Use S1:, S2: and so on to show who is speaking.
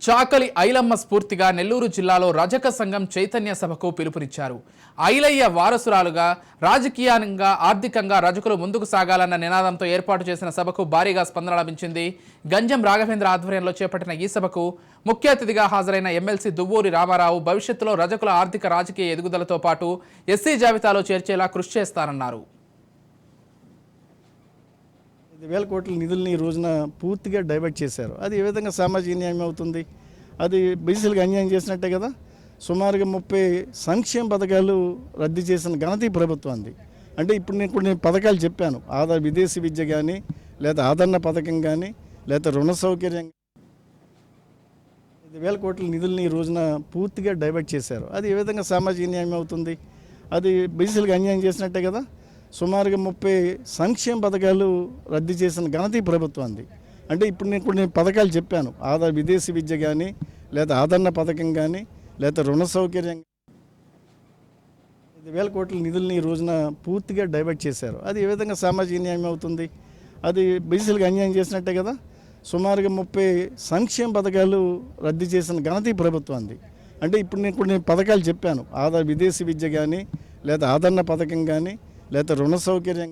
S1: చాకలి ఐలమ్మ స్ఫూర్తిగా నెల్లూరు జిల్లాలో రజక సంఘం చైతన్య సభకు పిలుపునిచ్చారు. ఐలయ్య వారసురాలుగా రాజకీయంగా ఆర్థికంగా రజకులు ముందుకు సాగాలన్న నినాదంతో ఏర్పాటు చేసిన సభకు భారీగా స్పందన లభించింది. గంజం రాఘవేంద్ర ఆధ్వర్యంలో చేపట్టిన ఈ సభకు ముఖ్య అతిథిగా హాజరైన ఎమ్మెల్సీ దువ్వూరి రామారావు భవిష్యత్తులో రజకుల ఆర్థిక రాజకీయ ఎదుగుదలతో పాటు ఎస్సీ జాబితాలో చేర్చేలా కృషి చేస్తానన్నారు.
S2: 5,000 కోట్ల నిధుల్ని ఈ రోజున పూర్తిగా డైవర్ట్ చేశారు. అది ఏ విధంగా సామాజిక న్యాయం అవుతుంది? అది బీసీలకు అన్యాయం చేసినట్టే కదా. సుమారుగా 30 సంక్షేమ పథకాలు రద్దు చేసిన ఘనత ఈ ప్రభుత్వానికి. అంటే ఇప్పుడు నేను పథకాలు చెప్పాను, విదేశీ విద్య కానీ, లేదా ఆదరణ పథకం కానీ, లేదా రుణ సౌకర్యం. 5,000 కోట్ల నిధుల్ని ఈ రోజున పూర్తిగా డైవర్ట్ చేశారు. అది ఏ విధంగా సామాజిక న్యాయం అవుతుంది? అది బీసీలకు అన్యాయం చేసినట్టే కదా. సుమారుగా 30 సంక్షేమ పథకాలు రద్దు చేసిన ఘనత ఈ ప్రభుత్వానికి. అంటే ఇప్పుడు నేను పథకాలు చెప్పాను, విదేశీ విద్య కానీ, లేదా ఆదరణ పథకం కానీ, లేదా రుణ సౌకర్యం. 5,000 కోట్ల నిధుల్ని ఈ రోజున పూర్తిగా డైవర్ట్ చేశారు. అది ఏ విధంగా సామాజిక న్యాయం అవుతుంది? అది బీసీలకు అన్యాయం చేసినట్టే కదా. సుమారుగా 30 సంక్షేమ పథకాలు రద్దు చేసిన ఘనత ఈ ప్రభుత్వానికి. అంటే ఇప్పుడు నేను పథకాలు చెప్పాను, విదేశీ విద్య కానీ, లేదా ఆదరణ పథకం కానీ, లేదా రుణ సౌకర్యం.